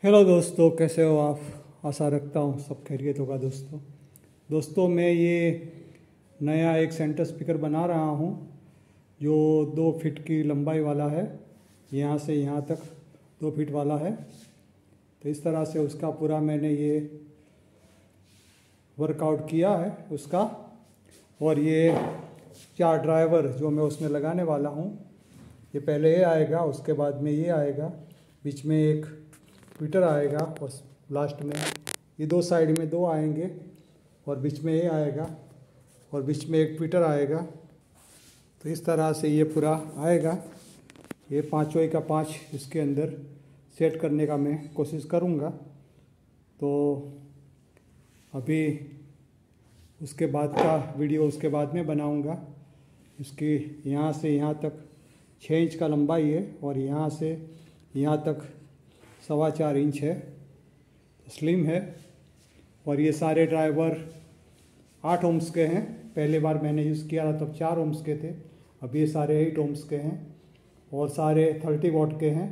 Hello दोस्तों, कैसे हो आप। आशा रखता हूँ सब खैरियत होगा। दोस्तों मैं ये नया एक सेंटर स्पीकर बना रहा हूँ जो 2 फीट की लंबाई वाला है। यहाँ से यहाँ तक 2 फीट वाला है। तो इस तरह से उसका पूरा मैंने ये वर्कआउट किया है उसका। और ये 4 ड्राइवर जो मैं उसमें लगाने वाला हूँ, ये पहले ये आएगा, उसके बाद में ये आएगा, बीच में एक ट्विटर आएगा और लास्ट में ये 2 साइड में 2 आएंगे और बीच में ये आएगा और बीच में एक ट्विटर आएगा। तो इस तरह से ये पूरा आएगा। ये 5 का 5 इसके अंदर सेट करने का मैं कोशिश करूँगा। तो अभी उसके बाद का वीडियो उसके बाद में बनाऊँगा। इसकी यहाँ से यहाँ तक 6 इंच का लंबाई है और यहाँ से यहाँ तक 4.25 इंच है। स्लिम है। और ये सारे ड्राइवर 8 ओम्स के हैं। पहले बार मैंने यूज़ किया था तब 4 ओम्स के थे, अब ये सारे 8 ओम्स के हैं और सारे 30 वॉट के हैं।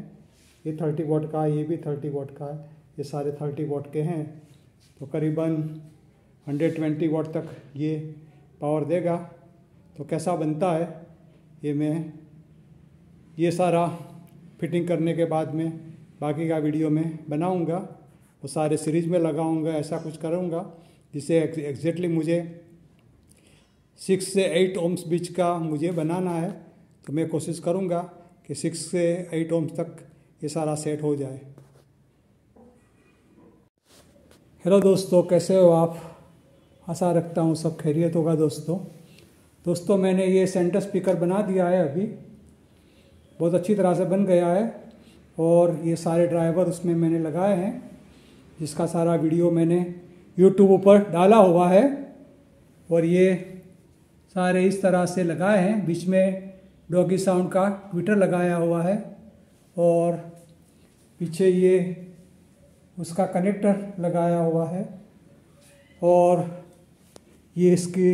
ये 30 वॉट का है, ये भी 30 वॉट का है, ये सारे 30 वॉट के हैं। तो करीबन 120 वॉट तक ये पावर देगा। तो कैसा बनता है ये मैं ये सारा फिटिंग करने के बाद में बाकी का वीडियो में बनाऊंगा। वो सारे सीरीज में लगाऊंगा, ऐसा कुछ करूंगा जिससे एग्जैक्टली मुझे 6 से 8 ओम्स बीच का मुझे बनाना है। तो मैं कोशिश करूंगा कि 6 से 8 ओम्स तक ये सारा सेट हो जाए। हेलो दोस्तों, कैसे हो आप। आशा रखता हूँ सब खैरियत होगा। दोस्तों मैंने ये सेंटर स्पीकर बना दिया है, अभी बहुत अच्छी तरह से बन गया है। और ये सारे ड्राइवर उसमें मैंने लगाए हैं, जिसका सारा वीडियो मैंने YouTube पर डाला हुआ है। और ये सारे इस तरह से लगाए हैं। बीच में डॉगी साउंड का ट्विटर लगाया हुआ है और पीछे ये उसका कनेक्टर लगाया हुआ है। और ये इसकी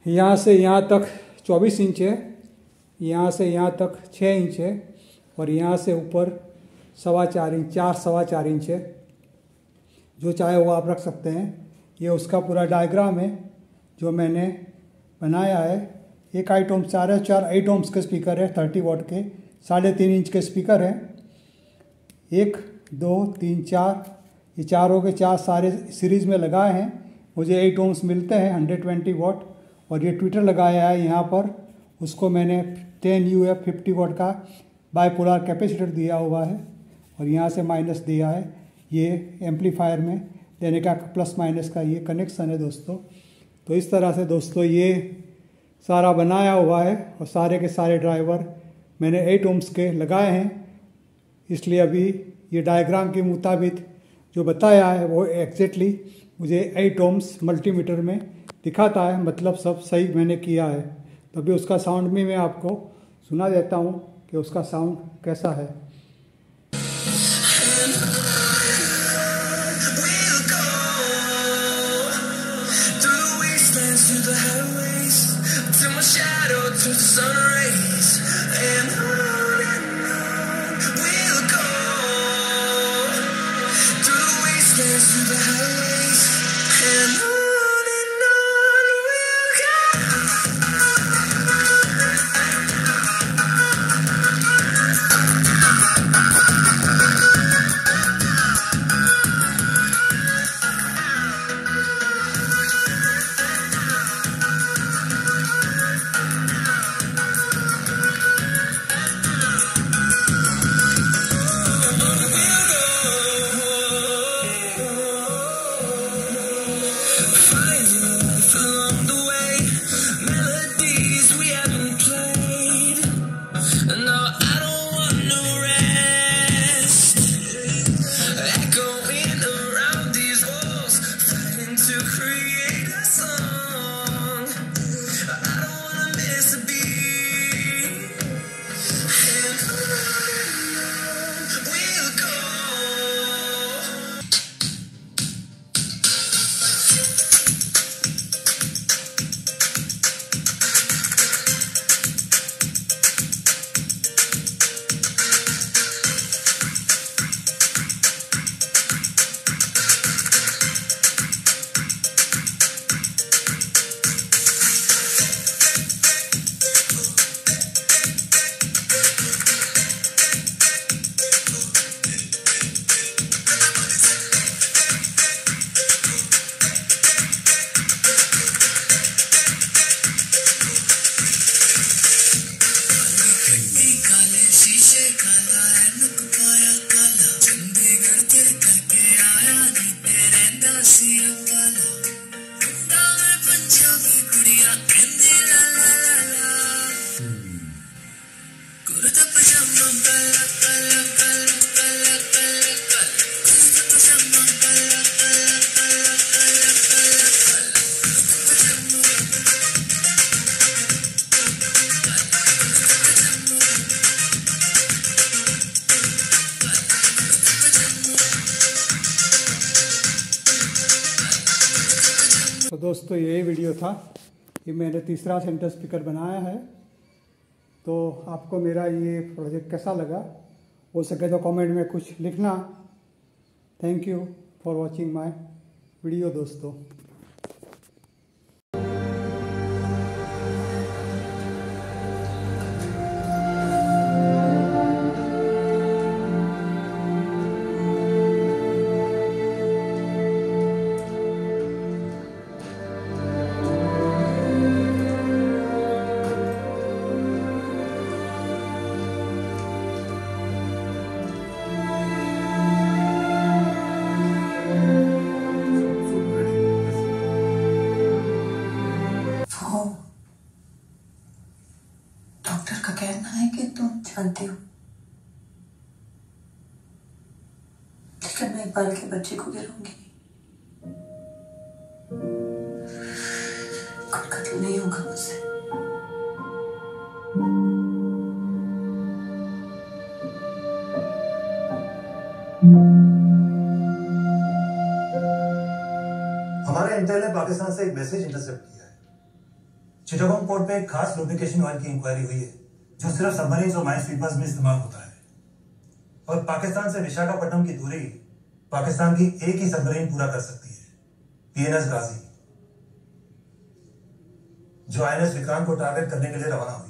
यहाँ से यहाँ तक 24 इंच है, यहाँ से यहाँ तक 6 इंच है और यहाँ से ऊपर 4.25 इंच 4.25 इंच है। जो चाहे वो आप रख सकते हैं। ये उसका पूरा डायग्राम है जो मैंने बनाया है। एक 8 ओम्स 8 ओम्स के स्पीकर है, 30 वॉट के 3.5 इंच के स्पीकर हैं। 1 2 3 4 ये चारों के 4 सारे सीरीज़ में लगाए हैं। मुझे 8 ओम्स मिलते हैं 120 वॉट। और ये ट्विटर लगाया है यहाँ पर, उसको मैंने 10 UF 50 वॉट का बाइपोलर कैपेसिटर दिया हुआ है और यहाँ से माइनस दिया है। ये एम्पलीफायर में देने का प्लस माइनस का ये कनेक्शन है दोस्तों। तो इस तरह से दोस्तों ये सारा बनाया हुआ है और सारे के सारे ड्राइवर मैंने 8 ओम्स के लगाए हैं। इसलिए अभी ये डायग्राम के मुताबिक जो बताया है वो एग्जैक्टली मुझे 8 ओम्स मल्टीमीटर में दिखाता है। मतलब सब सही मैंने किया है। तभी उसका साउंड भी मैं आपको सुना देता हूँ कि उसका साउंड कैसा है। दोस्तों यही वीडियो था कि मैंने तीसरा सेंटर स्पीकर बनाया है। तो आपको मेरा ये प्रोजेक्ट कैसा लगा, हो सके तो कमेंट में कुछ लिखना। Thank you for watching my video दोस्तों। डॉक्टर का कहना है कि तुम जानती हो, लेकिन मैं इकबाल के बच्चे को गिराऊंगी। कुछ कत्ल नहीं होगा मुझसे। हमारे इंटेल ने पाकिस्तान से एक मैसेज इंटरसेप्ट किया है। चिटागोंग पोर्ट पे एक खास लुब्रिकेशन ऑयल की इंक्वायरी हुई है जो सिर्फ सबमरीन्स और माइन स्वीपर्स में इस्तेमाल होता है। और पाकिस्तान से विशाखापट्टनम की दूरी पाकिस्तान की एक ही सबमरीन पूरा कर सकती है, PNS गाजी, जो INS विक्रांत को टारगेट करने के लिए रवाना हुई।